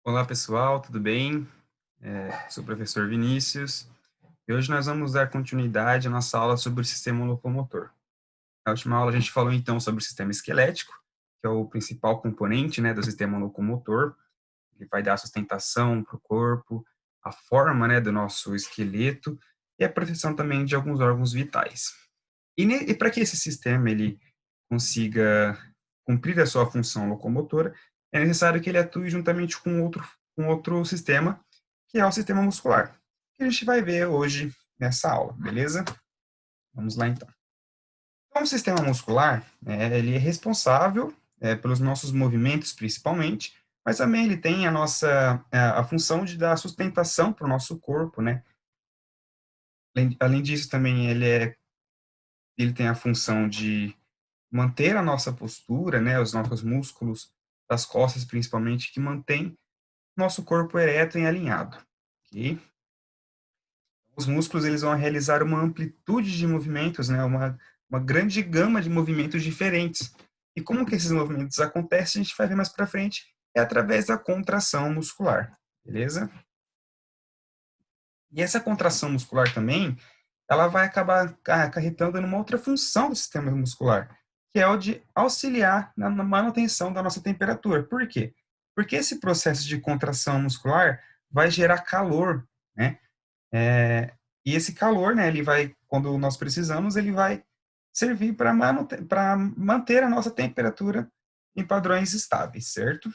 Olá pessoal, tudo bem? Sou o professor Vinícius e hoje nós vamos dar continuidade à nossa aula sobre o sistema locomotor. Na última aula a gente falou então sobre o sistema esquelético, que é o principal componente, né, do sistema locomotor. Ele vai dar sustentação para o corpo, a forma, né, do nosso esqueleto e a proteção também de alguns órgãos vitais. E para que esse sistema ele consiga cumprir a sua função locomotora, é necessário que ele atue juntamente com outro sistema, que é o sistema muscular, que a gente vai ver hoje nessa aula, beleza? Vamos lá então. Então, o sistema muscular, ele é responsável pelos nossos movimentos principalmente, mas também ele tem a função de dar sustentação para o nosso corpo, né? Além disso, também ele tem a função de manter a nossa postura, né, os nossos músculos das costas, principalmente, que mantém nosso corpo ereto e alinhado, ok? Os músculos, eles vão realizar uma amplitude de movimentos, né, uma grande gama de movimentos diferentes. E como que esses movimentos acontecem, a gente vai ver mais para frente, é através da contração muscular, beleza? E essa contração muscular também, ela vai acabar acarretando numa outra função do sistema muscular, que é o de auxiliar na manutenção da nossa temperatura. Por quê? Porque esse processo de contração muscular vai gerar calor, né? E esse calor, né, ele vai, quando nós precisamos, ele vai servir para manter a nossa temperatura em padrões estáveis, certo?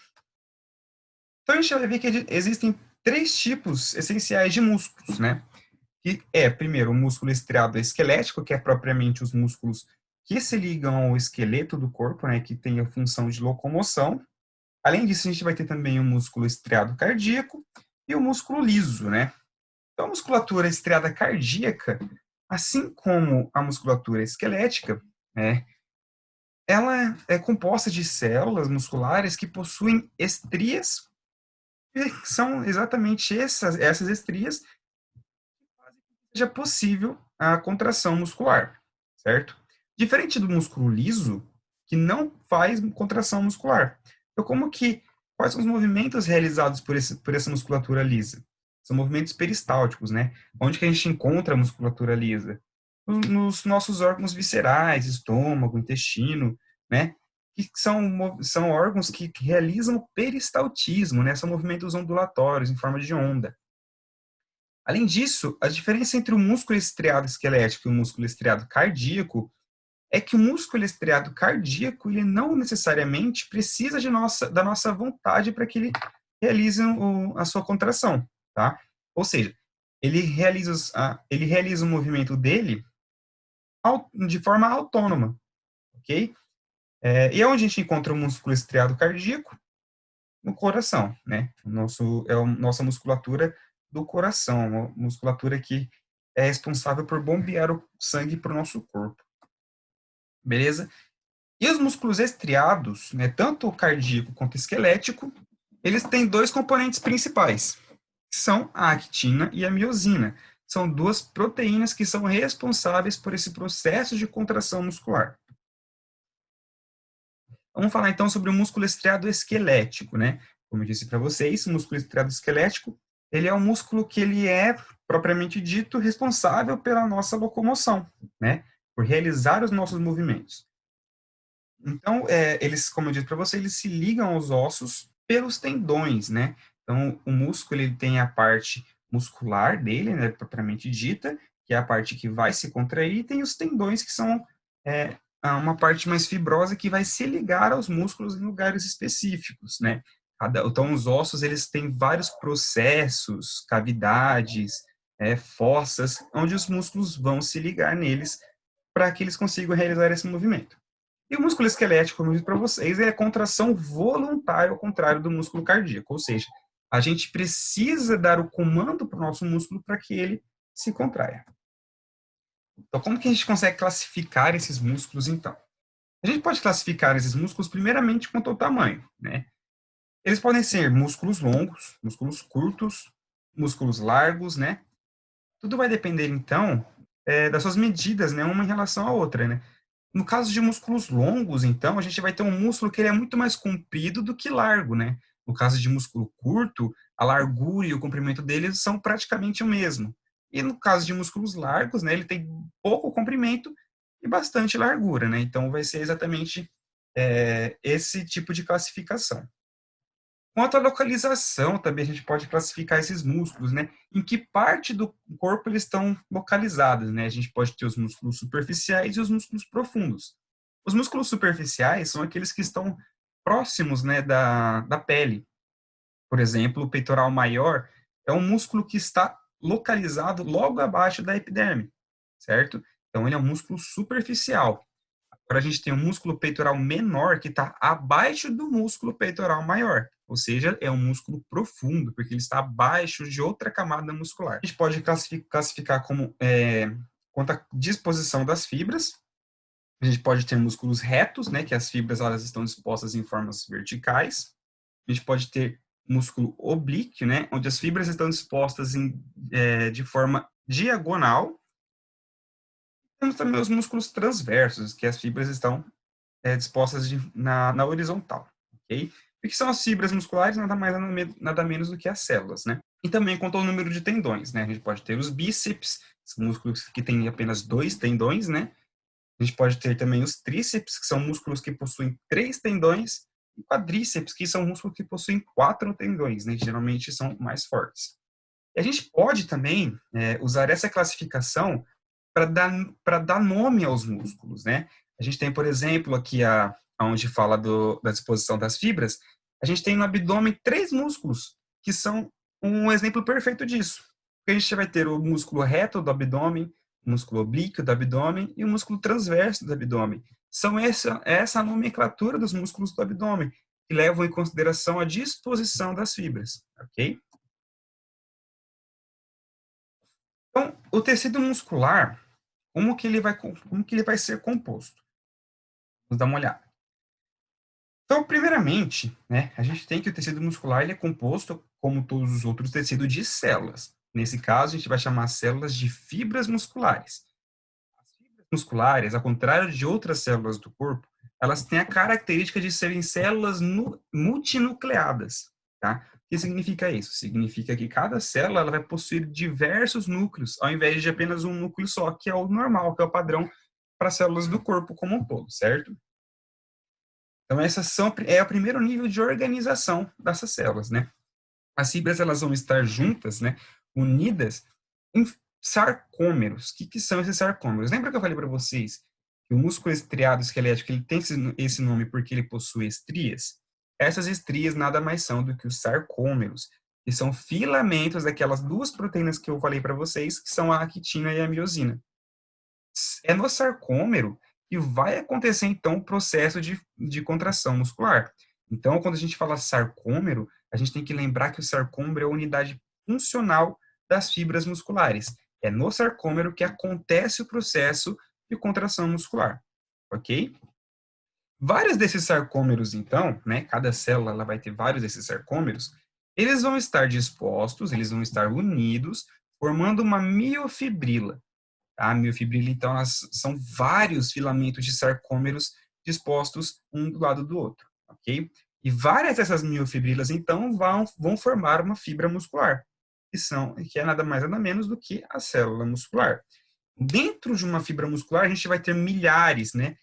Então a gente vai ver que existem três tipos essenciais de músculos, né? Que é, primeiro, o músculo estriado esquelético, que é propriamente os músculos que se ligam ao esqueleto do corpo, né, que tem a função de locomoção. Além disso, a gente vai ter também o músculo estriado cardíaco e o músculo liso, né? Então, a musculatura estriada cardíaca, assim como a musculatura esquelética, né, ela é composta de células musculares que possuem estrias, e são exatamente essas estrias seja possível a contração muscular, certo? Diferente do músculo liso, que não faz contração muscular. Então, quais são os movimentos realizados por essa musculatura lisa? São movimentos peristálticos, né? Onde que a gente encontra a musculatura lisa? Nos nossos órgãos viscerais, estômago, intestino, né? Que são órgãos que realizam peristaltismo, né? São movimentos ondulatórios em forma de onda. Além disso, a diferença entre o músculo estriado esquelético e o músculo estriado cardíaco é que o músculo estriado cardíaco, ele não necessariamente precisa da nossa vontade para que ele realize a sua contração, tá? Ou seja, ele realiza o movimento dele de forma autônoma, ok? E é onde a gente encontra o músculo estriado cardíaco? No coração, né? Nossa musculatura do coração, uma musculatura que é responsável por bombear o sangue para o nosso corpo, beleza? E os músculos estriados, né, tanto o cardíaco quanto o esquelético, eles têm dois componentes principais, que são a actina e a miosina. São duas proteínas que são responsáveis por esse processo de contração muscular. Vamos falar então sobre o músculo estriado esquelético, né? Como eu disse para vocês, o músculo estriado esquelético, ele é um músculo que ele é, propriamente dito, responsável pela nossa locomoção, né? Por realizar os nossos movimentos. Então, eles, como eu disse para você, eles se ligam aos ossos pelos tendões, né? Então, o músculo, ele tem a parte muscular dele, né, propriamente dita, que é a parte que vai se contrair, e tem os tendões, que são uma parte mais fibrosa que vai se ligar aos músculos em lugares específicos, né? Então, os ossos, eles têm vários processos, cavidades, fossas, onde os músculos vão se ligar neles para que eles consigam realizar esse movimento. E o músculo esquelético, como eu disse para vocês, é a contração voluntária, ao contrário do músculo cardíaco. Ou seja, a gente precisa dar o comando para o nosso músculo para que ele se contraia. Então, como que a gente consegue classificar esses músculos, então? A gente pode classificar esses músculos primeiramente quanto ao tamanho, né? Eles podem ser músculos longos, músculos curtos, músculos largos, né? Tudo vai depender, então, das suas medidas, né? Uma em relação à outra, né? No caso de músculos longos, então, a gente vai ter um músculo que ele é muito mais comprido do que largo, né? No caso de músculo curto, a largura e o comprimento dele são praticamente o mesmo. E no caso de músculos largos, né, ele tem pouco comprimento e bastante largura, né? Então vai ser exatamente esse tipo de classificação. Quanto à localização, também a gente pode classificar esses músculos, né? Em que parte do corpo eles estão localizados, né? A gente pode ter os músculos superficiais e os músculos profundos. Os músculos superficiais são aqueles que estão próximos, né, da pele. Por exemplo, o peitoral maior é um músculo que está localizado logo abaixo da epiderme, certo? Então, ele é um músculo superficial. Agora, a gente tem um músculo peitoral menor que está abaixo do músculo peitoral maior, ou seja, é um músculo profundo, porque ele está abaixo de outra camada muscular. A gente pode classificar como quanto à disposição das fibras. A gente pode ter músculos retos, né, que as fibras elas estão dispostas em formas verticais. A gente pode ter músculo oblíquo, né, onde as fibras estão dispostas de forma diagonal. Temos também os músculos transversos, que as fibras estão dispostas na horizontal, ok? O que são as fibras musculares? Nada mais, nada menos do que as células, né? E também quanto ao número de tendões, né? A gente pode ter os bíceps, são músculos que têm apenas 2 tendões, né? A gente pode ter também os tríceps, que são músculos que possuem 3 tendões, e quadríceps, que são músculos que possuem 4 tendões, né? Geralmente são mais fortes. E a gente pode também usar essa classificação para dar nome aos músculos, né? A gente tem, por exemplo, aqui onde fala da disposição das fibras, a gente tem no abdômen 3 músculos, que são um exemplo perfeito disso. A gente vai ter o músculo reto do abdômen, o músculo oblíquo do abdômen e o músculo transverso do abdômen. São essa a nomenclatura dos músculos do abdômen, que levam em consideração a disposição das fibras, ok? Então, o tecido muscular, como que ele vai ser composto? Vamos dar uma olhada. Então, primeiramente, né, a gente tem que o tecido muscular ele é composto, como todos os outros tecidos, de células. Nesse caso, a gente vai chamar as células de fibras musculares. As fibras musculares, ao contrário de outras células do corpo, elas têm a característica de serem células multinucleadas. Tá? O que significa isso? Significa que cada célula ela vai possuir diversos núcleos, ao invés de apenas um núcleo só, que é o normal, que é o padrão para células do corpo como um todo, certo? Então, é o primeiro nível de organização dessas células, né? As fibras, elas vão estar juntas, né, unidas em sarcômeros. O que são esses sarcômeros? Lembra que eu falei para vocês que o músculo estriado esquelético ele tem esse nome porque ele possui estrias? Essas estrias nada mais são do que os sarcômeros, que são filamentos daquelas duas proteínas que eu falei para vocês, que são a actina e a miosina. É no sarcômero que vai acontecer, então, o processo de contração muscular. Então, quando a gente fala sarcômero, a gente tem que lembrar que o sarcômero é a unidade funcional das fibras musculares. É no sarcômero que acontece o processo de contração muscular, ok? Vários desses sarcômeros, então, né, cada célula ela vai ter vários desses sarcômeros, eles vão estar dispostos, eles vão estar unidos, formando uma miofibrila. A miofibrila, então, são vários filamentos de sarcômeros dispostos um do lado do outro, ok? E várias dessas miofibrilas, então, vão formar uma fibra muscular, que é nada mais nada menos do que a célula muscular. Dentro de uma fibra muscular, a gente vai ter milhares, né?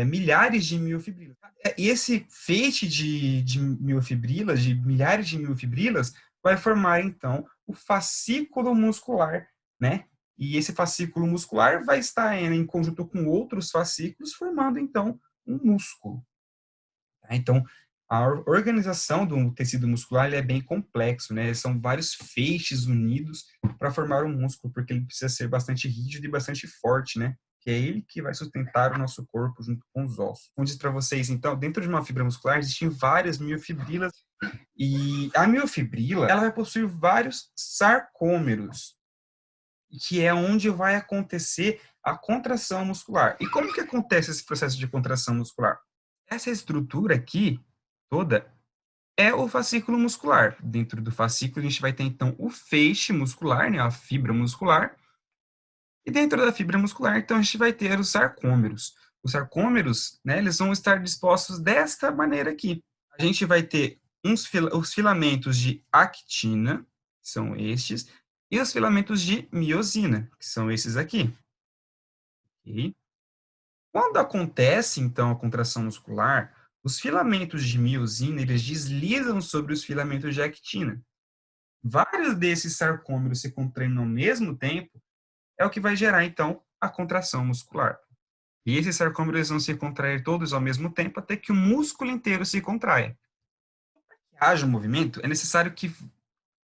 Milhares de miofibrilas. E esse feixe de miofibrilas, de milhares de miofibrilas, vai formar, então, o fascículo muscular, né? E esse fascículo muscular vai estar em conjunto com outros fascículos, formando, então, um músculo. Tá? Então, a organização do tecido muscular é bem complexo, né? São vários feixes unidos para formar um músculo, porque ele precisa ser bastante rígido e bastante forte, né? Que é ele que vai sustentar o nosso corpo junto com os ossos. Como disse para vocês, então, dentro de uma fibra muscular existem várias miofibrilas e a miofibrila, ela vai possuir vários sarcômeros, que é onde vai acontecer a contração muscular. E como que acontece esse processo de contração muscular? Essa estrutura aqui, toda, é o fascículo muscular. Dentro do fascículo, a gente vai ter, então, o feixe muscular, né, a fibra muscular. E dentro da fibra muscular, então, a gente vai ter os sarcômeros. Os sarcômeros, né, eles vão estar dispostos desta maneira aqui. A gente vai ter os filamentos de actina, que são estes, e os filamentos de miosina, que são esses aqui. Ok? Quando acontece, então, a contração muscular, os filamentos de miosina, eles deslizam sobre os filamentos de actina. Vários desses sarcômeros se contraindo ao mesmo tempo é o que vai gerar, então, a contração muscular. E esses sarcômeros vão se contrair todos ao mesmo tempo até que o músculo inteiro se contraia. Para que haja um movimento, é necessário que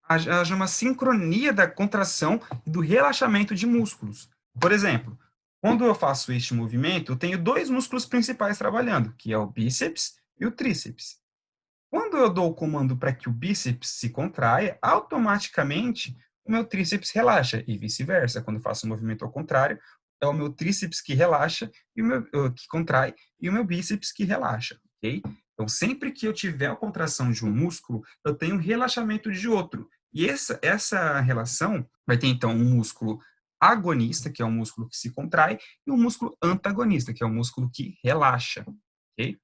haja uma sincronia da contração e do relaxamento de músculos. Por exemplo, quando eu faço este movimento, eu tenho dois músculos principais trabalhando, que é o bíceps e o tríceps. Quando eu dou o comando para que o bíceps se contraia, automaticamente o meu tríceps relaxa e vice-versa. Quando eu faço o movimento ao contrário, é o meu tríceps que relaxa e o meu que contrai e o meu bíceps que relaxa, ok? Então, sempre que eu tiver a contração de um músculo, eu tenho um relaxamento de outro. E essa relação vai ter, então, um músculo agonista, que é o músculo que se contrai, e um músculo antagonista, que é o músculo que relaxa, ok?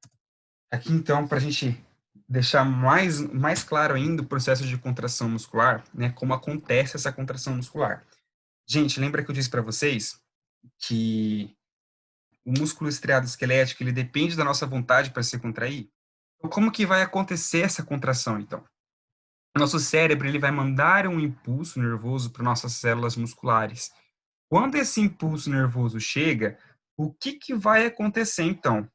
Aqui, então, para a gente deixar mais claro ainda o processo de contração muscular, né, como acontece essa contração muscular. Gente, lembra que eu disse para vocês que o músculo estriado esquelético, ele depende da nossa vontade para se contrair? Então, como que vai acontecer essa contração, então? Nosso cérebro, ele vai mandar um impulso nervoso para nossas células musculares. Quando esse impulso nervoso chega, o que que vai acontecer, então?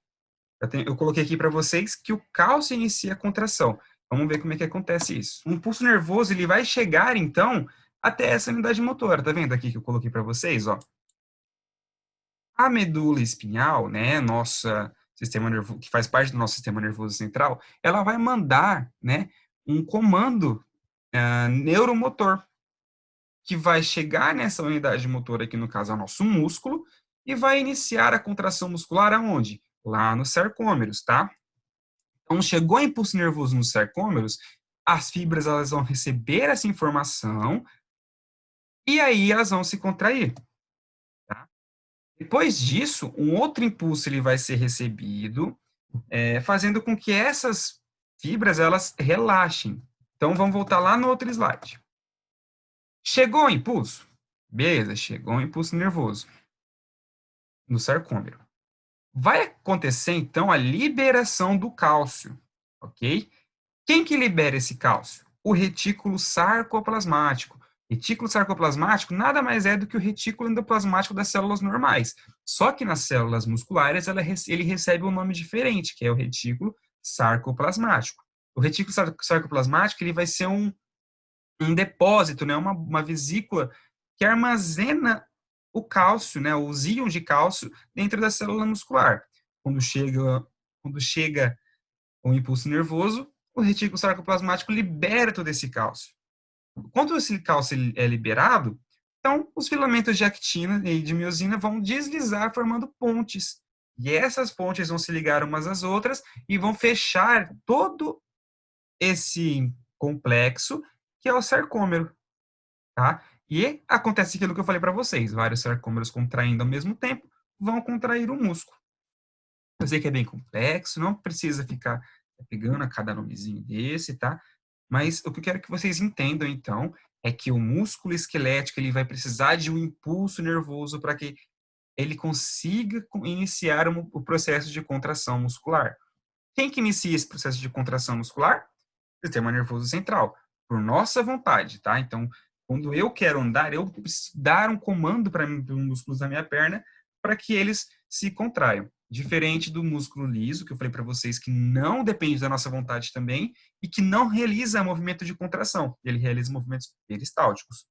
Eu coloquei aqui para vocês que o cálcio inicia a contração. Vamos ver como é que acontece isso. O impulso nervoso, ele vai chegar, então, até essa unidade motora. Tá vendo aqui que eu coloquei para vocês, ó? A medula espinhal, né, nossa sistema nervoso, que faz parte do nosso sistema nervoso central, ela vai mandar, né, um comando neuromotor que vai chegar nessa unidade motora, aqui no caso é o nosso músculo, e vai iniciar a contração muscular aonde? Lá nos sarcômeros, tá? Então, chegou impulso nervoso nos sarcômeros, as fibras elas vão receber essa informação e aí elas vão se contrair. Tá? Depois disso, um outro impulso ele vai ser recebido, fazendo com que essas fibras elas relaxem. Então, vamos voltar lá no outro slide. Chegou o impulso? Beleza, chegou o impulso nervoso no sarcômero. Vai acontecer, então, a liberação do cálcio, ok? Quem que libera esse cálcio? O retículo sarcoplasmático. Retículo sarcoplasmático nada mais é do que o retículo endoplasmático das células normais. Só que nas células musculares ele recebe um nome diferente, que é o retículo sarcoplasmático. O retículo sarcoplasmático ele vai ser um depósito, né, uma vesícula que armazena o cálcio, né, os íons de cálcio dentro da célula muscular. Quando chega o impulso nervoso, o retículo sarcoplasmático libera todo esse cálcio. Quando esse cálcio é liberado, então os filamentos de actina e de miosina vão deslizar formando pontes. E essas pontes vão se ligar umas às outras e vão fechar todo esse complexo que é o sarcômero, tá? E acontece aquilo que eu falei para vocês, vários sarcômeros contraindo ao mesmo tempo vão contrair o músculo. Eu sei que é bem complexo, não precisa ficar pegando a cada nomezinho desse, tá? Mas o que eu quero que vocês entendam, então, é que o músculo esquelético ele vai precisar de um impulso nervoso para que ele consiga iniciar o processo de contração muscular. Quem que inicia esse processo de contração muscular? O sistema nervoso central, por nossa vontade, tá? Então, quando eu quero andar, eu preciso dar um comando para os músculos da minha perna para que eles se contraiam. Diferente do músculo liso, que eu falei para vocês que não depende da nossa vontade também e que não realiza movimento de contração, ele realiza movimentos peristálticos.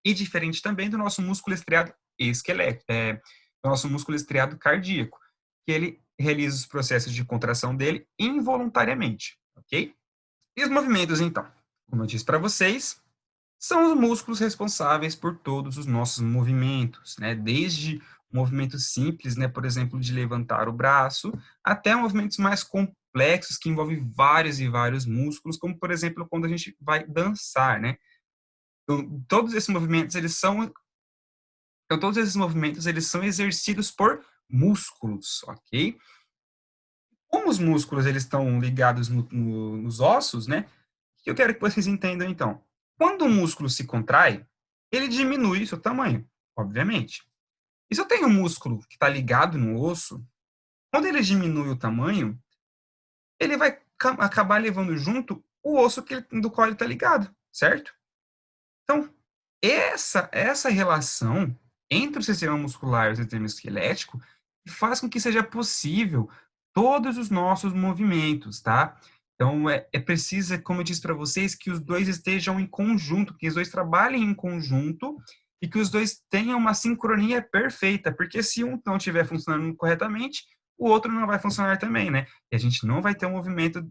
E diferente também do nosso músculo estriado esquelético, do nosso músculo estriado cardíaco, que ele realiza os processos de contração dele involuntariamente, ok? E os movimentos, então? Como eu disse para vocês, são os músculos responsáveis por todos os nossos movimentos, né? Desde movimentos simples, né? Por exemplo, de levantar o braço, até movimentos mais complexos que envolvem vários e vários músculos, como, por exemplo, quando a gente vai dançar, né? Então, todos esses movimentos, eles são exercidos por músculos, ok? Como os músculos eles estão ligados nos ossos, né? O que eu quero que vocês entendam então. Quando o músculo se contrai, ele diminui seu tamanho, obviamente. E se eu tenho um músculo que está ligado no osso, quando ele diminui o tamanho, ele vai acabar levando junto o osso do qual ele está ligado, certo? Então, essa relação entre o sistema muscular e o sistema esquelético faz com que seja possível todos os nossos movimentos, tá? Então, é preciso, como eu disse para vocês, que os dois estejam em conjunto, que os dois trabalhem em conjunto e que os dois tenham uma sincronia perfeita, porque se um não estiver funcionando corretamente, o outro não vai funcionar também, né? E a gente não vai ter um movimento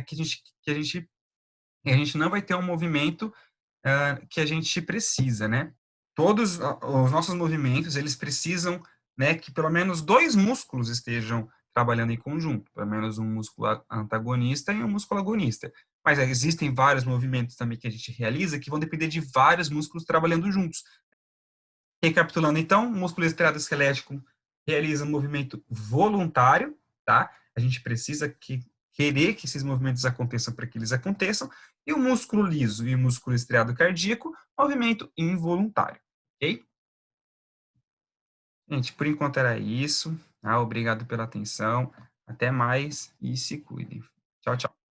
que a gente não vai ter um movimento que a gente precisa, né? Todos os nossos movimentos, eles precisam, né, que pelo menos dois músculos estejam trabalhando em conjunto, pelo menos um músculo antagonista e um músculo agonista. Mas existem vários movimentos também que a gente realiza que vão depender de vários músculos trabalhando juntos. Recapitulando então, o músculo esquelético realiza um movimento voluntário, tá? A gente precisa querer que esses movimentos aconteçam para que eles aconteçam, e o músculo liso e o músculo estriado cardíaco, movimento involuntário, ok? Gente, por enquanto era isso. Obrigado pela atenção. Até mais e se cuidem. Tchau, tchau.